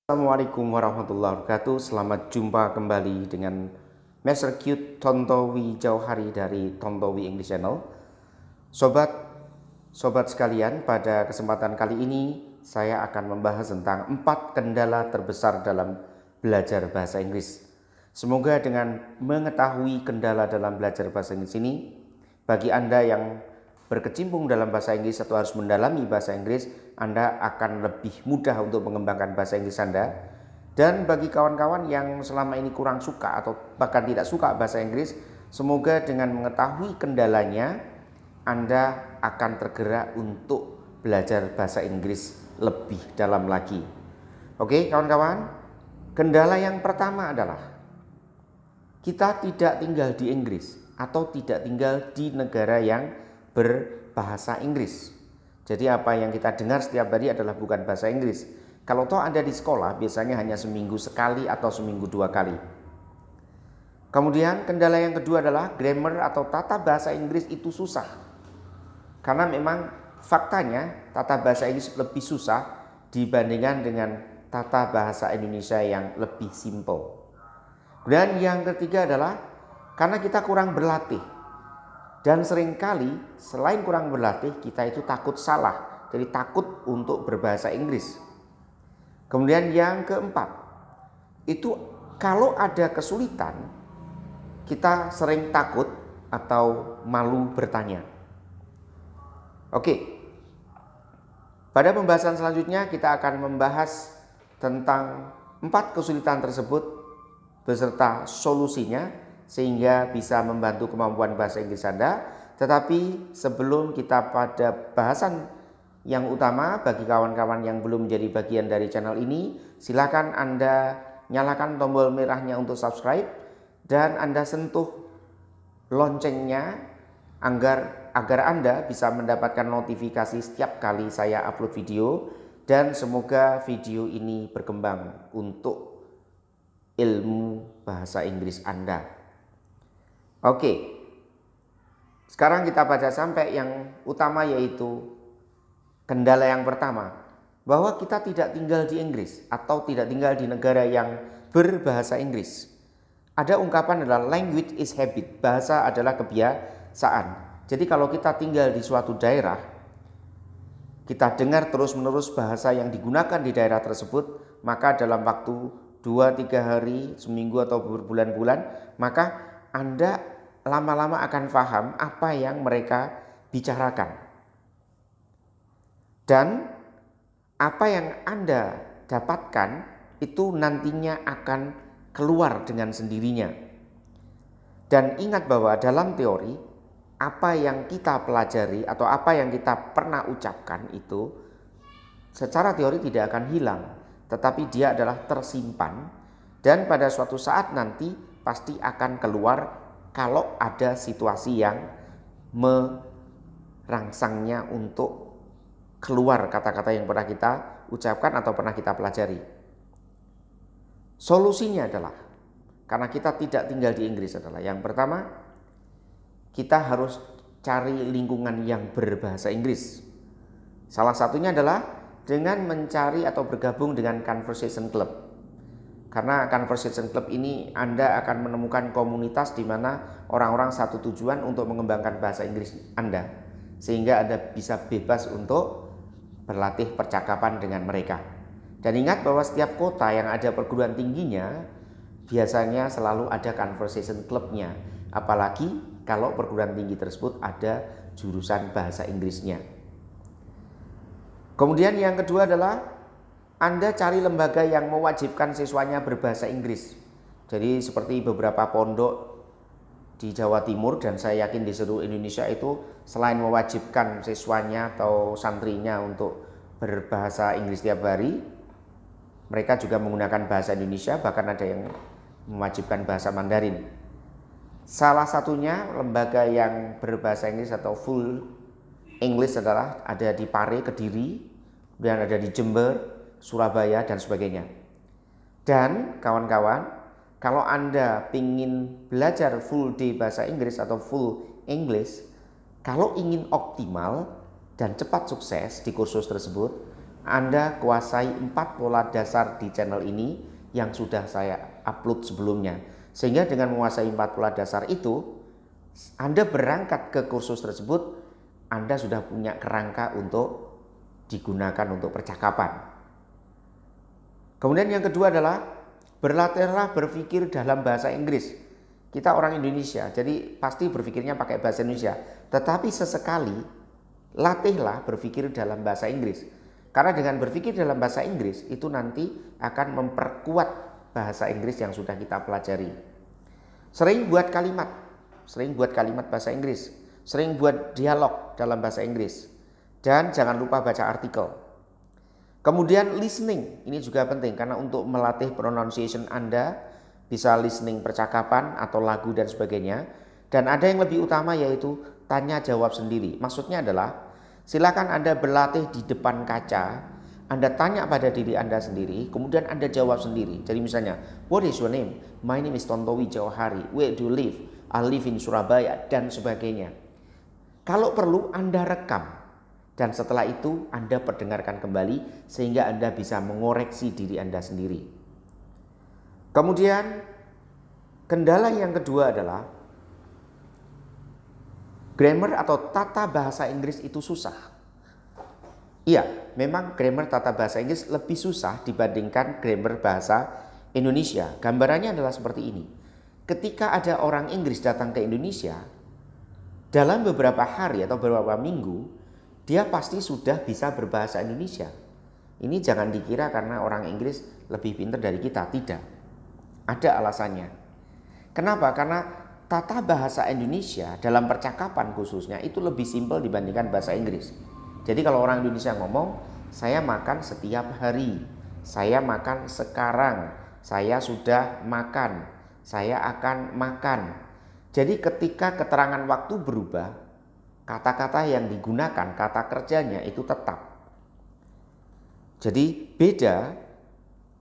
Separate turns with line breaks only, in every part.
Assalamualaikum warahmatullahi wabarakatuh. Selamat jumpa kembali dengan Master Q Tontowi Jauhari dari Tontowi English Channel. Sobat sekalian, pada kesempatan kali ini saya akan membahas tentang 4 kendala terbesar dalam belajar bahasa Inggris. Semoga dengan mengetahui kendala dalam belajar bahasa Inggris ini, bagi Anda yang berkecimpung dalam bahasa Inggris atau harus mendalami bahasa Inggris, Anda akan lebih mudah untuk mengembangkan bahasa Inggris Anda. Dan bagi kawan-kawan yang selama ini kurang suka atau bahkan tidak suka bahasa Inggris, semoga dengan mengetahui kendalanya, Anda akan tergerak untuk belajar bahasa Inggris lebih dalam lagi. Oke kawan-kawan, kendala yang pertama adalah kita tidak tinggal di Inggris atau tidak tinggal di negara yang berbahasa Inggris. Jadi apa yang kita dengar setiap hari adalah bukan bahasa Inggris. Kalau toh Anda di sekolah biasanya hanya seminggu sekali atau seminggu 2 kali. Kemudian kendala yang kedua adalah grammar atau tata bahasa Inggris itu susah. Karena memang faktanya tata bahasa Inggris lebih susah dibandingkan dengan tata bahasa Indonesia yang lebih simple. Dan yang ketiga adalah karena kita kurang berlatih. Dan seringkali selain kurang berlatih, kita itu takut salah. Jadi takut untuk berbahasa Inggris. Kemudian yang keempat, itu kalau ada kesulitan, kita sering takut atau malu bertanya. Oke, pada pembahasan selanjutnya kita akan membahas tentang 4 kesulitan tersebut beserta solusinya, sehingga bisa membantu kemampuan bahasa Inggris Anda. Tetapi sebelum kita pada bahasan yang utama, bagi kawan-kawan yang belum menjadi bagian dari channel ini, silakan Anda nyalakan tombol merahnya untuk subscribe dan Anda sentuh loncengnya agar Anda bisa mendapatkan notifikasi setiap kali saya upload video, dan semoga video ini berkembang untuk ilmu bahasa Inggris Anda. Oke, sekarang kita baca sampai yang utama, yaitu kendala yang pertama, bahwa kita tidak tinggal di Inggris atau tidak tinggal di negara yang berbahasa Inggris. Ada ungkapan adalah language is habit, bahasa adalah kebiasaan. Jadi kalau kita tinggal di suatu daerah, kita dengar terus-menerus bahasa yang digunakan di daerah tersebut, maka dalam waktu 2-3 hari, seminggu atau berbulan-bulan, maka Anda lama-lama akan paham apa yang mereka bicarakan. Dan apa yang Anda dapatkan itu nantinya akan keluar dengan sendirinya. Dan ingat bahwa dalam teori, apa yang kita pelajari atau apa yang kita pernah ucapkan itu secara teori tidak akan hilang, tetapi dia adalah tersimpan dan pada suatu saat nanti pasti akan keluar kalau ada situasi yang merangsangnya untuk keluar kata-kata yang pernah kita ucapkan atau pernah kita pelajari. Solusinya adalah, karena kita tidak tinggal di Inggris, adalah yang pertama, kita harus cari lingkungan yang berbahasa Inggris. Salah satunya adalah dengan mencari atau bergabung dengan Conversation Club. Karena Conversation Club ini Anda akan menemukan komunitas di mana orang-orang satu tujuan untuk mengembangkan bahasa Inggris Anda, sehingga Anda bisa bebas untuk berlatih percakapan dengan mereka. Dan ingat bahwa setiap kota yang ada perguruan tingginya biasanya selalu ada Conversation Club-nya, apalagi kalau perguruan tinggi tersebut ada jurusan bahasa Inggrisnya. Kemudian yang kedua adalah Anda cari lembaga yang mewajibkan siswanya berbahasa Inggris. Jadi seperti beberapa pondok di Jawa Timur dan saya yakin di seluruh Indonesia itu, selain mewajibkan siswanya atau santrinya untuk berbahasa Inggris tiap hari, mereka juga menggunakan bahasa Indonesia, bahkan ada yang mewajibkan bahasa Mandarin. Salah satunya lembaga yang berbahasa Inggris atau full English adalah ada di Pare, Kediri, dan ada di Jember, Surabaya, dan sebagainya. Dan kawan-kawan, kalau Anda ingin belajar full day bahasa Inggris atau full English, kalau ingin optimal dan cepat sukses di kursus tersebut, Anda kuasai 4 pola dasar di channel ini yang sudah saya upload sebelumnya. Sehingga dengan menguasai 4 pola dasar itu, Anda berangkat ke kursus tersebut, Anda sudah punya kerangka untuk digunakan untuk percakapan. Kemudian yang kedua adalah berlatihlah berpikir dalam bahasa Inggris. Kita orang Indonesia, jadi pasti berpikirnya pakai bahasa Indonesia. Tetapi sesekali latihlah berpikir dalam bahasa Inggris. Karena dengan berpikir dalam bahasa Inggris itu nanti akan memperkuat bahasa Inggris yang sudah kita pelajari. Sering buat kalimat bahasa Inggris, sering buat dialog dalam bahasa Inggris. Dan jangan lupa baca artikel. Kemudian listening, ini juga penting karena untuk melatih pronunciation Anda bisa listening percakapan atau lagu dan sebagainya. Dan ada yang lebih utama yaitu tanya jawab sendiri. Maksudnya adalah silakan Anda berlatih di depan kaca, Anda tanya pada diri Anda sendiri, kemudian Anda jawab sendiri. Jadi misalnya, what is your name? My name is Tontowi Jawahari. Where do you live? I live in Surabaya, dan sebagainya. Kalau perlu Anda rekam. Dan setelah itu Anda perdengarkan kembali sehingga Anda bisa mengoreksi diri Anda sendiri. Kemudian kendala yang kedua adalah grammar atau tata bahasa Inggris itu susah. Iya, memang grammar tata bahasa Inggris lebih susah dibandingkan grammar bahasa Indonesia. Gambarannya adalah seperti ini. Ketika ada orang Inggris datang ke Indonesia, dalam beberapa hari atau beberapa minggu dia pasti sudah bisa berbahasa Indonesia. Ini jangan dikira karena orang Inggris lebih pintar dari kita, tidak. Ada alasannya. Kenapa? Karena tata bahasa Indonesia dalam percakapan khususnya itu lebih simpel dibandingkan bahasa Inggris. Jadi kalau orang Indonesia ngomong, saya makan setiap hari, saya makan sekarang, saya sudah makan, saya akan makan. Jadi ketika keterangan waktu berubah, kata-kata yang digunakan, kata kerjanya itu tetap. Jadi beda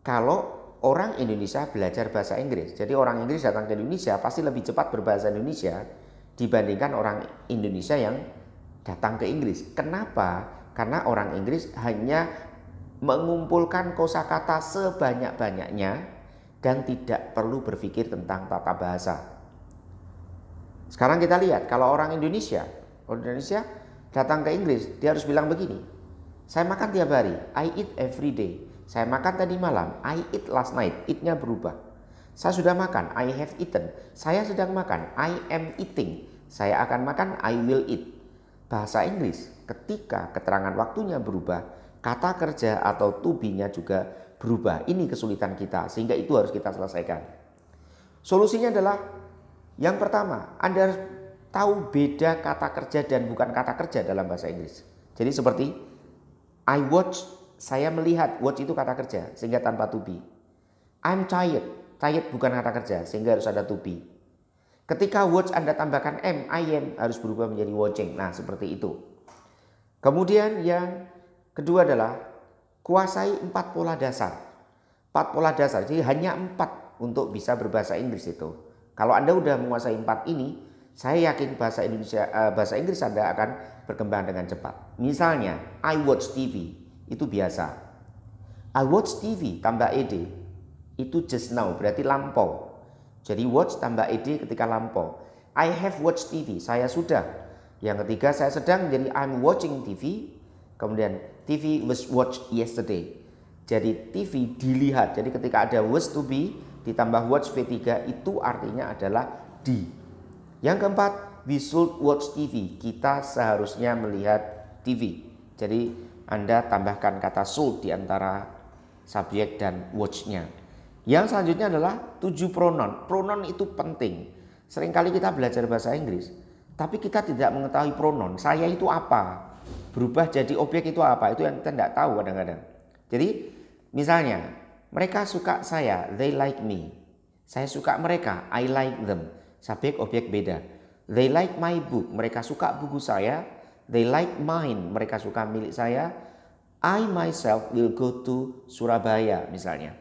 kalau orang Indonesia belajar bahasa Inggris. Jadi orang Inggris datang ke Indonesia pasti lebih cepat berbahasa Indonesia dibandingkan orang Indonesia yang datang ke Inggris. Kenapa? Karena orang Inggris hanya mengumpulkan kosakata sebanyak-banyaknya dan tidak perlu berpikir tentang tata bahasa. Sekarang kita lihat kalau orang Indonesia datang ke Inggris, dia harus bilang begini. Saya makan tiap hari, I eat every day. Saya makan tadi malam, I eat last night. Eat-nya berubah. Saya sudah makan, I have eaten. Saya sedang makan, I am eating. Saya akan makan, I will eat. Bahasa Inggris, ketika keterangan waktunya berubah, kata kerja atau to be-nya juga berubah. Ini kesulitan kita, sehingga itu harus kita selesaikan. Solusinya adalah yang pertama, Anda harus tahu beda kata kerja dan bukan kata kerja dalam bahasa Inggris. Jadi seperti I watch, saya melihat, watch itu kata kerja sehingga tanpa to be. I'm tired, tired bukan kata kerja sehingga harus ada to be. Ketika watch Anda tambahkan am, I am harus berubah menjadi watching. Nah, seperti itu. Kemudian yang kedua adalah kuasai 4 pola dasar. 4 pola dasar, jadi hanya 4 untuk bisa berbahasa Inggris itu. Kalau Anda udah menguasai 4 ini, saya yakin bahasa Inggris Anda akan berkembang dengan cepat. Misalnya, I watch TV, itu biasa. I watch TV tambah ed, itu just now, berarti lampau. Jadi watch tambah ed ketika lampau. I have watched TV, saya sudah. Yang ketiga, saya sedang, jadi I'm watching TV. Kemudian TV was watched yesterday. Jadi TV dilihat, jadi ketika ada was to be ditambah watch V3 itu artinya adalah di. Yang keempat, we should watch TV. Kita seharusnya melihat TV. Jadi Anda tambahkan kata should di antara subjek dan watch-nya. Yang selanjutnya adalah 7 pronoun. Pronoun itu penting. Seringkali kita belajar bahasa Inggris, tapi kita tidak mengetahui pronoun. Saya itu apa? Berubah jadi objek itu apa? Itu yang kita tidak tahu kadang-kadang. Jadi misalnya, mereka suka saya, they like me. Saya suka mereka, I like them. Subjek objek beda. They like my book, mereka suka buku saya. They like mine, mereka suka milik saya. I myself will go to Surabaya misalnya.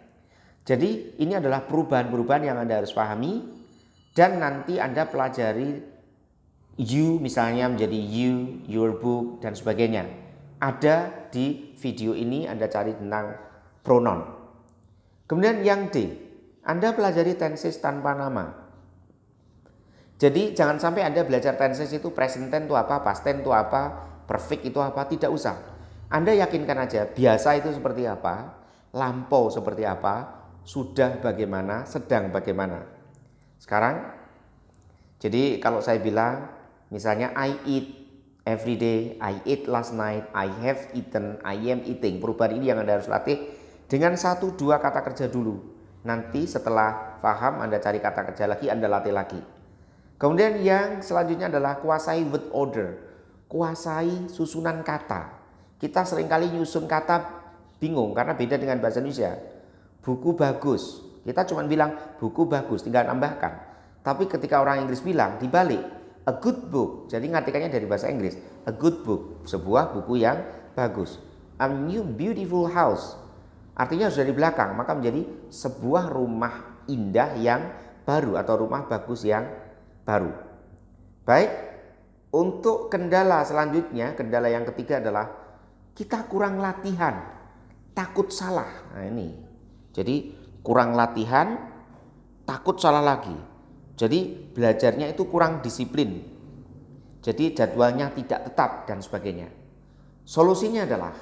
Jadi ini adalah perubahan-perubahan yang Anda harus pahami. Dan nanti Anda pelajari you misalnya menjadi you, your book dan sebagainya. ada di video ini, Anda cari tentang pronoun. Kemudian yang D, Anda pelajari tenses tanpa nama. Jadi jangan sampai Anda belajar tenses itu present tense itu apa, past tense itu apa, perfect itu apa, tidak usah. Anda yakinkan aja biasa itu seperti apa, lampau seperti apa, sudah bagaimana, sedang bagaimana. Sekarang, jadi kalau saya bilang misalnya I eat every day, I ate last night, I have eaten, I am eating. Perubahan ini yang Anda harus latih dengan 1-2 kata kerja dulu. Nanti setelah paham Anda cari kata kerja lagi, Anda latih lagi. Kemudian yang selanjutnya adalah kuasai word order, kuasai susunan kata. Kita seringkali nyusun kata bingung karena beda dengan bahasa Indonesia. Buku bagus, kita cuma bilang buku bagus, tinggal tambahkan. Tapi ketika orang Inggris bilang dibalik, a good book, jadi ngartikannya dari bahasa Inggris, a good book, sebuah buku yang bagus. A new beautiful house, artinya sudah di belakang, maka menjadi sebuah rumah indah yang baru atau rumah bagus yang baru. Baik, untuk kendala selanjutnya, kendala yang ketiga adalah kita kurang latihan, takut salah. Nah ini, jadi kurang latihan, takut salah lagi. Jadi belajarnya itu kurang disiplin. Jadi jadwalnya tidak tetap dan sebagainya. Solusinya adalah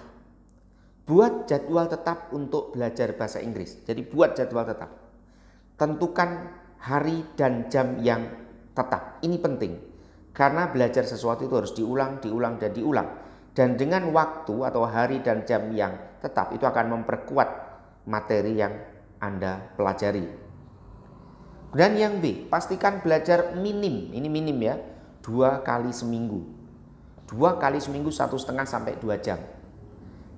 buat jadwal tetap untuk belajar bahasa Inggris. Jadi buat jadwal tetap. Tentukan hari dan jam yang tetap. Ini penting. Karena belajar sesuatu itu harus diulang, diulang, dan diulang. Dan dengan waktu atau hari dan jam yang tetap itu akan memperkuat materi yang Anda pelajari. Dan yang B, pastikan belajar minim. Ini minim ya, 2 kali seminggu. 2 kali seminggu 1,5 sampai 2 jam.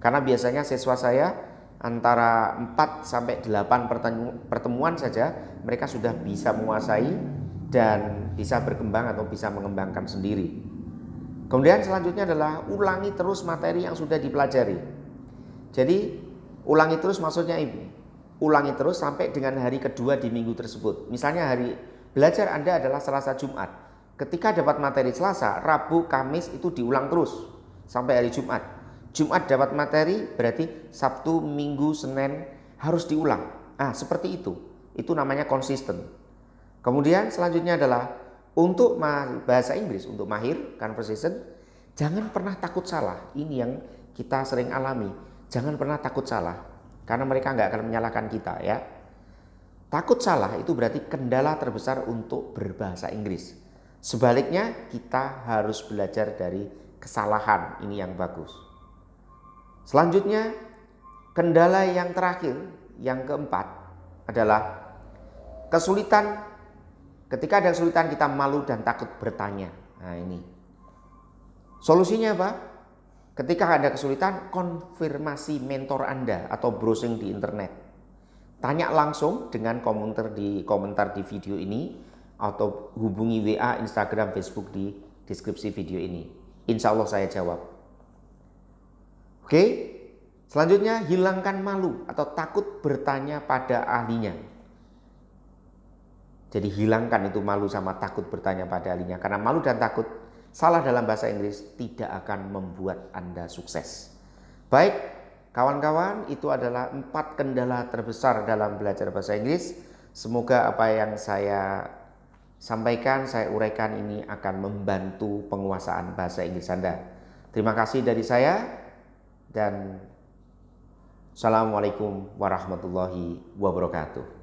Karena biasanya siswa saya antara 4 sampai 8 pertemuan saja mereka sudah bisa menguasai dan bisa berkembang atau bisa mengembangkan sendiri. Kemudian selanjutnya adalah ulangi terus materi yang sudah dipelajari. Jadi ulangi terus maksudnya ini, ulangi terus sampai dengan hari kedua di minggu tersebut. Misalnya hari belajar Anda adalah Selasa Jumat. Ketika dapat materi Selasa, Rabu, Kamis itu diulang terus sampai hari Jumat. Jumat dapat materi berarti Sabtu, Minggu, Senin harus diulang. Seperti itu. Itu namanya konsisten. Kemudian selanjutnya adalah untuk bahasa Inggris, untuk mahir, conversation, jangan pernah takut salah. Ini yang kita sering alami. Jangan pernah takut salah. Karena mereka nggak akan menyalahkan kita ya. Takut salah itu berarti kendala terbesar untuk berbahasa Inggris. Sebaliknya kita harus belajar dari kesalahan. Ini yang bagus. Selanjutnya kendala yang terakhir, yang keempat adalah kesulitan. Ketika ada kesulitan kita malu dan takut bertanya. Nah ini. Solusinya apa? Ketika ada kesulitan, konfirmasi mentor Anda atau browsing di internet. Tanya langsung dengan komentar di video ini atau hubungi WA, Instagram, Facebook di deskripsi video ini. Insya Allah saya jawab. Oke, selanjutnya hilangkan malu atau takut bertanya pada ahlinya. Jadi hilangkan itu malu sama takut bertanya pada ahlinya. Karena malu dan takut salah dalam bahasa Inggris tidak akan membuat Anda sukses. Baik, kawan-kawan, itu adalah 4 kendala terbesar dalam belajar bahasa Inggris. Semoga apa yang saya sampaikan, saya uraikan ini akan membantu penguasaan bahasa Inggris Anda. Terima kasih dari saya dan Assalamualaikum warahmatullahi wabarakatuh.